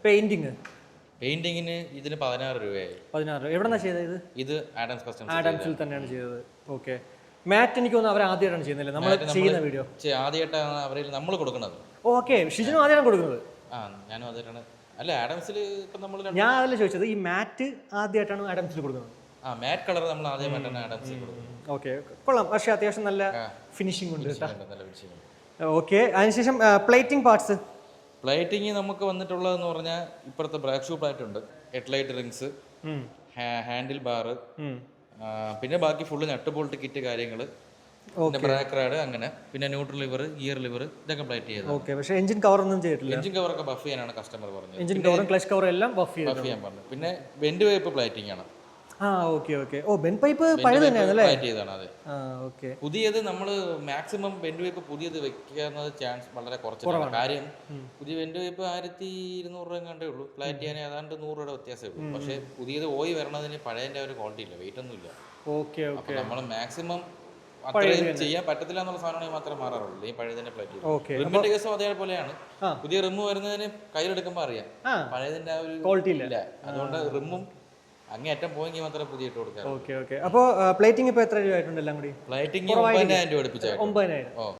Painting പെയിന്റിങ്ങിന് ഇതിന് 16 രൂപയായി. 16 രൂപ. എവിടെന്നാ ചെയ്തത് ഇത് ആഡംസ് കസ്റ്റംസ്. ആഡംസിൽ തന്നെയാണ് ചെയ്തത്. ഓക്കെ. മാറ്റ് എനിക്ക് തോന്നുന്നു അവർ ആദ്യമായിട്ടാണ് ചെയ്യുന്നില്ല, നമ്മൾ ചെയ്യുന്ന വീഡിയോ ആദ്യമായിട്ടാണ് അവരിൽ നമ്മൾ കൊടുക്കുന്നത്. ഓക്കെ, ഷിജിനും ആദ്യമാണ് കൊടുക്കുന്നത്. ഞാനും ആദ്യമായിട്ടാണ്. അല്ല, ആഡംസിൽ ഇപ്പം നമ്മൾ ഞാൻ അതല്ല ചോദിച്ചത്, ഈ മാറ്റ് ആദ്യമായിട്ടാണ് ആഡംസിൽ കൊടുക്കുന്നത്. മാറ്റ് കളർ നമ്മൾ ആദ്യമായിട്ടാണ് ആഡംസിൽ കൊടുക്കുന്നത്. ഓക്കെ, കൊള്ളാം. പക്ഷേ അത്യാവശ്യം നല്ല ഫിനിഷിംഗ് ഉണ്ട് കേട്ടോ. നല്ല ഫിനിഷിംഗ്. ഓക്കെ, അതിനുശേഷം പ്ലേറ്റിംഗ് പാർട്സ്. പ്ലേറ്റിംഗ് നമുക്ക് വന്നിട്ടുള്ളതെന്ന് പറഞ്ഞാൽ ഇപ്പുറത്തെ ബ്രാക്ക് ഷൂ പ്ലാറ്റ് ഉണ്ട്, ഹെഡ്ലൈറ്റ് റിങ്സ്, ഹാൻഡിൽ ബാർ, പിന്നെ ബാക്കി ഫുള്ള് നട്ട് ബോൾട്ട് കിറ്റ് കാര്യങ്ങൾ, പിന്നെ ബ്രാക്ക് റാഡ്, അങ്ങനെ പിന്നെ ന്യൂട്രൽ ലിവർ, ഗിയർ ലിവർ, ഇതൊക്കെ പ്ലേറ്റ് ചെയ്തത്. ഓക്കെ, പക്ഷേ എഞ്ചിൻ കവർ ഒന്നും ചെയ്തിട്ടില്ല. എഞ്ചിൻ കവറൊക്കെ ബഫ് ചെയ്യാനാണ് കസ്റ്റമർ പറഞ്ഞത്. എഞ്ചിൻ കവറും ക്ലച്ച് കവറും എല്ലാം ബഫ് ചെയ്യാൻ പറഞ്ഞു. പിന്നെ വെന്റ് പൈപ്പ് പ്ലേറ്റിംഗ് ആണ്. Okay okay. ഓ, ബെൻഡ് പൈപ്പ് പഴയത് തന്നെയാണല്ലേ? അതെ. ഓക്കെ. പുതിയത് നമ്മൾ മാക്സിമം വെന്റ് പൈപ്പ് പുതിയത് വെക്കുന്നത് ചാൻസ് വളരെ കുറച്ചാണ്. കാര്യം പുതിയ വെന്റ് പൈപ്പ് 1200 രൂപ കണ്ടേ ഉള്ളൂ. ഫ്ലാറ്റ് ചെയ്യാൻ ഏതാണ്ട് 100 രൂപയുടെ വ്യത്യാസമേ ഉള്ളൂ. പക്ഷേ പുതിയത് ഓയി വരണതിന് പഴയതിന്റെ ഒരു ക്വാളിറ്റി ഇല്ല, വെയിറ്റ് ഒന്നും ഇല്ല. Okay okay. നമ്മൾ മാക്സിമം അത്രയും ചെയ്യാൻ പറ്റത്തില്ല എന്നുള്ള സാധനങ്ങൾ മാത്രമേ മാറാറുള്ളൂ. ഈ പഴയതിന്റെ പ്ലേറ്റ് റിമ്മിന്റെ കേസും അതേപോലെയാണ്. പുതിയ റിമ്മ് വരുന്നതിന് കയ്യിലെടുക്കുമ്പോൾ അറിയാം പഴയതിന്റെ ആ ഒരു ക്വാളിറ്റി ഇല്ല. അതുകൊണ്ട് റിമ്മും അങ്ങേറ്റം പോയെങ്കിൽ മാത്രമേ പുതിയ ഇട്ട് കൊടുക്കാം. Okay okay. അപ്പോൾ പ്ലേറ്റിംഗ് ഇപ്പോൾ എത്ര രൂപ ആയിട്ടുണ്ട് എല്ലാം കൂടി? പ്ലേറ്റിംഗ് 9,000 രൂപ അടുപ്പിച്ചായിരുന്നു. 9,000.